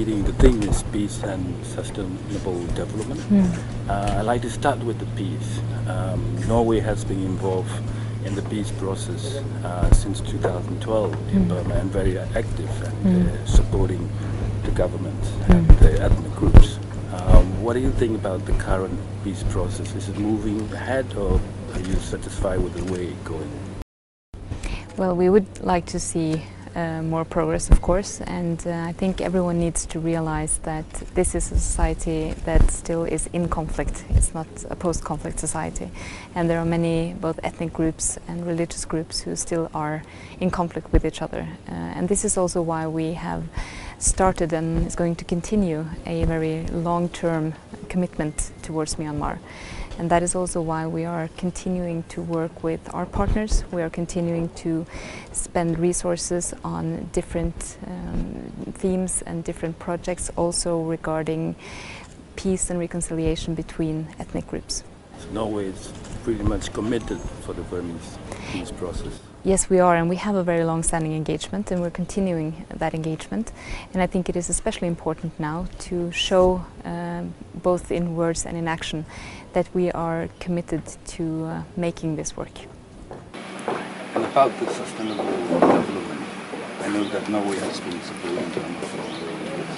meeting, the theme is peace and sustainable development. I'd like to start with the peace. Norway has been involved in the peace process since 2012 in Burma, and very active and supporting the government and the ethnic groups. What do you think about the current peace process? Is it moving ahead, or are you satisfied with the way it's going? Well, we would like to see more progress, of course, and I think everyone needs to realize that this is a society that still is in conflict. It's not a post-conflict society, and there are many both ethnic groups and religious groups who still are in conflict with each other, and this is also why we have started and is going to continue a very long-term commitment towards Myanmar. And that is also why we are continuing to work with our partners. We are continuing to spend resources on different themes and different projects, also regarding peace and reconciliation between ethnic groups. So Norway is pretty much committed for the Burmese peace process. Yes, we are, and we have a very long-standing engagement, and we're continuing that engagement. And I think it is especially important now to show, both in words and in action, that we are committed to making this work. And about the sustainable development, I know that Norway has been supporting Burma for years,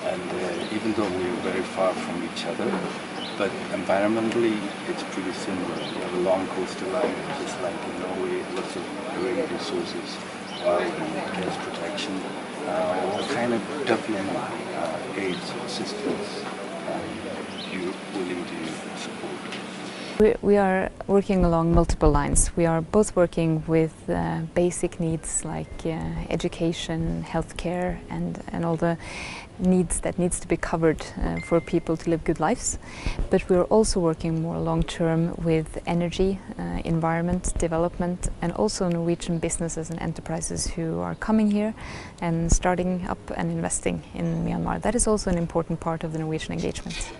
and even though we are very far from each other, but environmentally it's pretty similar. We have a long coastal line, just like in Norway, lots of marine resources, wild and gas protection. What kind of development aids or assistance you're willing to support? We are working along multiple lines. We are both working with basic needs like education, healthcare, and all the needs that needs to be covered for people to live good lives. But we are also working more long-term with energy, environment, development, and also Norwegian businesses and enterprises who are coming here and starting up and investing in Myanmar. That is also an important part of the Norwegian engagement.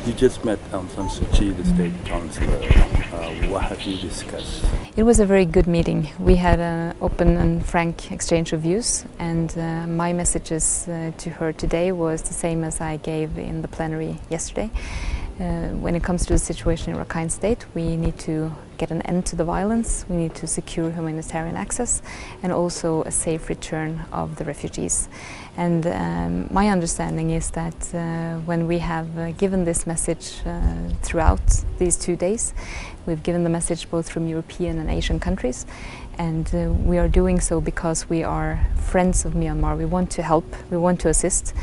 You just met Aung San Suu Kyi, the state councillor. What have you discussed? It was a very good meeting. We had an open and frank exchange of views, and my messages to her today was the same as I gave in the plenary yesterday. When it comes to the situation in Rakhine State, we need to get an end to the violence, we need to secure humanitarian access, and also a safe return of the refugees. And my understanding is that when we have given this message throughout these 2 days, we've given the message both from European and Asian countries, and we are doing so because we are friends of Myanmar. We want to help, we want to assist,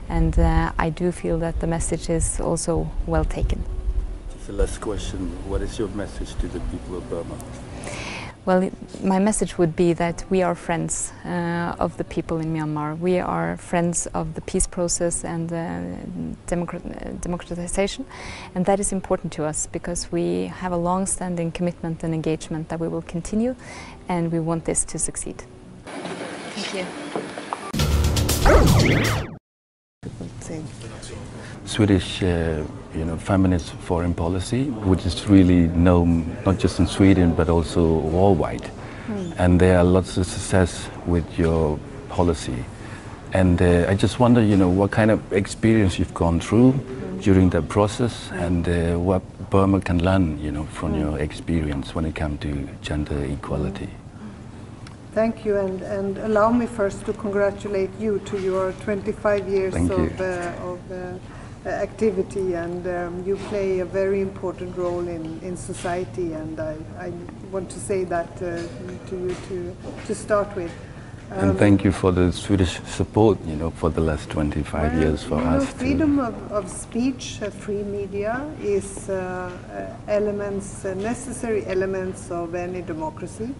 and I do feel that the message is also well taken. Just the last question, what is your message to the people of Burma? Well, my message would be that we are friends of the people in Myanmar. We are friends of the peace process and democratization, and that is important to us because we have a long-standing commitment and engagement that we will continue, and we want this to succeed. Thank you. Swedish, feminist foreign policy, which is really known not just in Sweden but also worldwide. And there are lots of success with your policy. And I just wonder, what kind of experience you've gone through during that process, and what Burma can learn, from your experience when it comes to gender equality. Thank you, and allow me first to congratulate you to your 25 years of activity, and you play a very important role in society, and I want to say that to you to start with. And thank you for the Swedish support, for the last 25 years for us. Freedom of speech, free media is necessary elements of any democracy,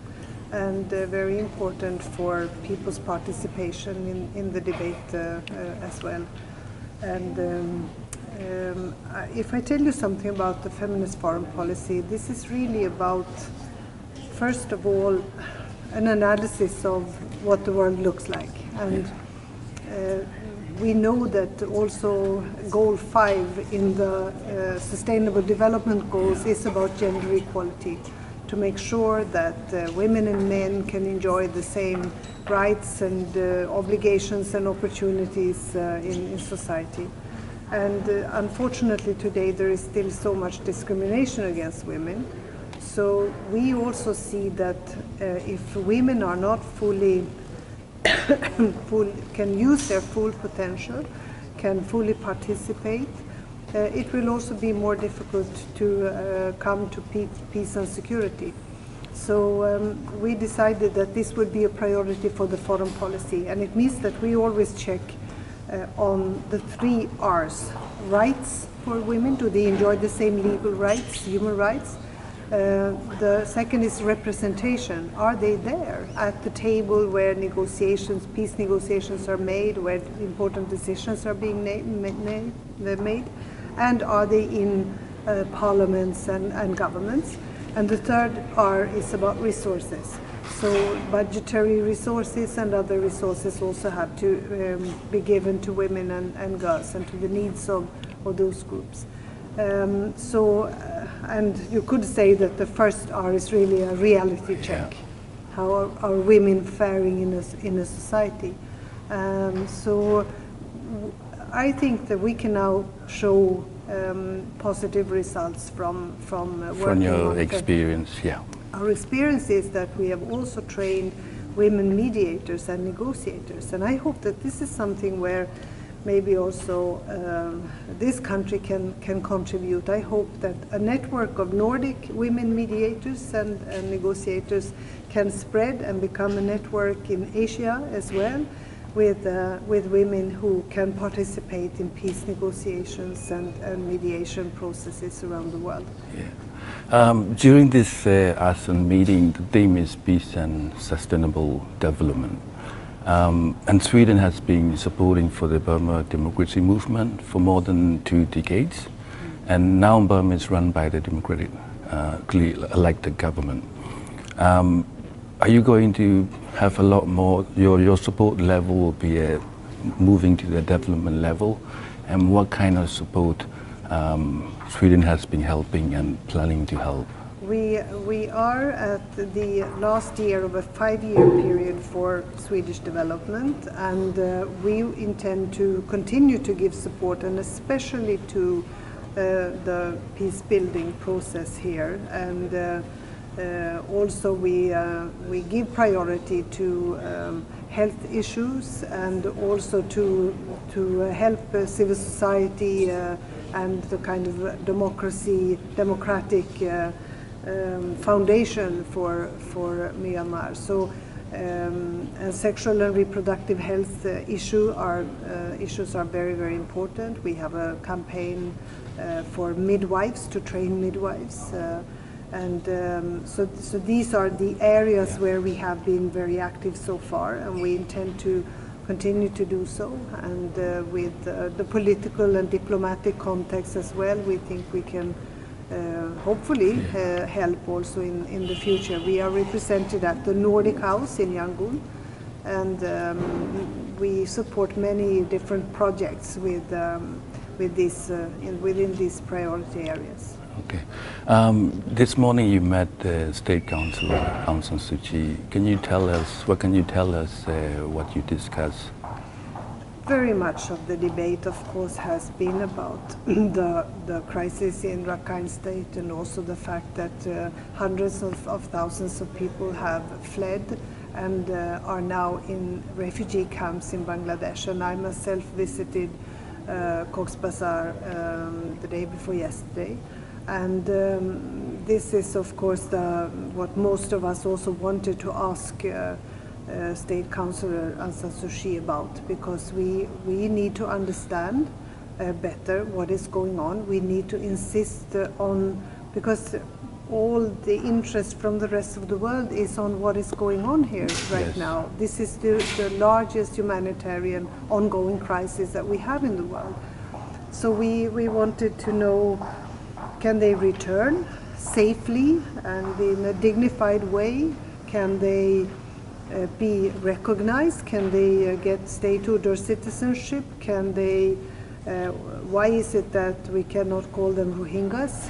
and very important for people's participation in the debate as well. And if I tell you something about the feminist foreign policy, this is really about, first of all, an analysis of what the world looks like. And we know that also goal 5 in the Sustainable Development Goals is about gender equality. to make sure that women and men can enjoy the same rights and obligations and opportunities in society. And unfortunately today there is still so much discrimination against women. So we also see that if women are not fully can use their full potential, can fully participate, it will also be more difficult to come to peace and security. So we decided that this would be a priority for the foreign policy, and it means that we always check on the 3 R's. Rights for women, do they enjoy the same legal rights, human rights? The second is representation. Are they there at the table where negotiations, peace negotiations are made, where important decisions are being made? And are they in parliaments and governments? And the third R is about resources. So budgetary resources and other resources also have to be given to women and girls and to the needs of those groups. And you could say that the first R is really a reality check. Yeah. How are women faring in a society? So I think that we can now show positive results from working your on experience, yeah. Our experience is that we have also trained women mediators and negotiators, and I hope that this is something where maybe also this country can contribute. I hope that a network of Nordic women mediators and negotiators can spread and become a network in Asia as well, with women who can participate in peace negotiations and mediation processes around the world. Yeah. During this ASEAN meeting, the theme is peace and sustainable development. And Sweden has been supporting for the Burma democracy movement for more than 2 decades. And now Burma is run by the democratically elected government. Are you going to have a lot more, your support level will be moving to the development level? And what kind of support Sweden has been helping and planning to help? We are at the last year of a 5-year period for Swedish development, and we intend to continue to give support, and especially to the peace building process here. And also we give priority to health issues, and also to help civil society and the kind of democratic foundation for Myanmar. So and sexual and reproductive health issues are very, very important. We have a campaign for midwives, to train midwives. So these are the areas where we have been very active so far, and we intend to continue to do so. And with the political and diplomatic context as well, we think we can hopefully help also in the future. We are represented at the Nordic House in Yangon, and we support many different projects within these priority areas. Okay. This morning you met the State Councillor Aung San Suu Kyi. Can you tell us what you discussed? Very much of the debate, of course, has been about the crisis in Rakhine State, and also the fact that hundreds of thousands of people have fled and are now in refugee camps in Bangladesh. And I myself visited Cox's Bazar the day before yesterday. And this is, of course, what most of us also wanted to ask State Councillor Aung San Suu Kyi about, because we need to understand better what is going on. We need to insist on, because all the interest from the rest of the world is on what is going on here right now. This is the largest humanitarian ongoing crisis that we have in the world. So we wanted to know, can they return safely and in a dignified way? Can they be recognized? Can they get statehood or citizenship? Can they, why is it that we cannot call them Rohingyas?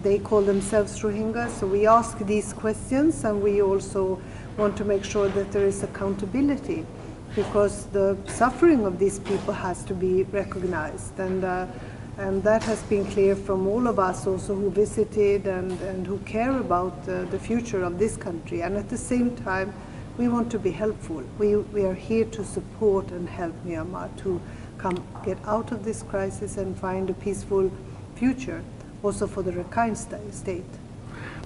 They call themselves Rohingyas. So we ask these questions, and we also want to make sure that there is accountability, because the suffering of these people has to be recognized. And that has been clear from all of us also who visited and who care about the future of this country. And at the same time, we want to be helpful. We are here to support and help Myanmar to get out of this crisis and find a peaceful future, also for the Rakhine state.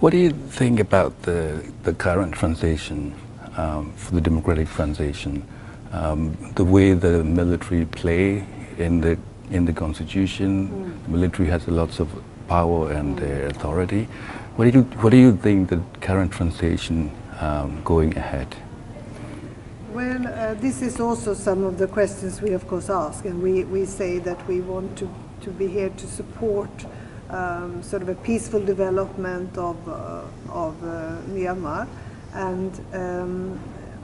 What do you think about the current transition, for the democratic transition, the way the military play in the constitution? The military has lots of power and authority. What do you think the current transition going ahead? Well, this is also some of the questions we of course ask, and we say that we want to be here to support sort of a peaceful development of Myanmar, and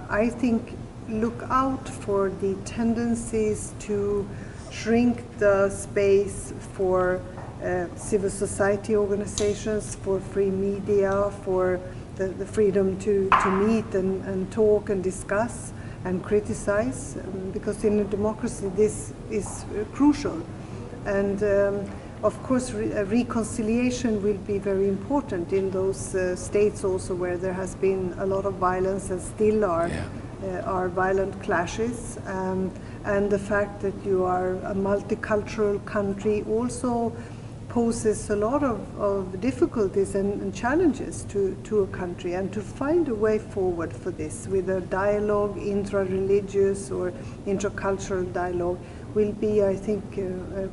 I think look out for the tendencies to shrink the space for civil society organizations, for free media, for the freedom to meet and talk and discuss and criticize, because in a democracy this is crucial. And of course reconciliation will be very important in those states also where there has been a lot of violence and still are violent clashes. And the fact that you are a multicultural country also poses a lot of difficulties and challenges to a country, and to find a way forward for this with a dialogue, intra-religious or intercultural dialogue, will be, I think,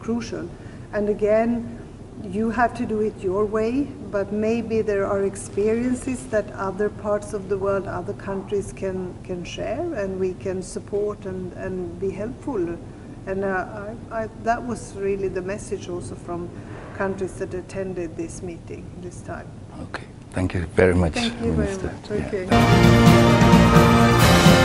crucial. And again, you have to do it your way, but maybe there are experiences that other parts of the world, other countries can share, and we can support and be helpful. And that was really the message also from countries that attended this meeting this time. Okay, thank you very much, Thank you Minister. very much. Okay.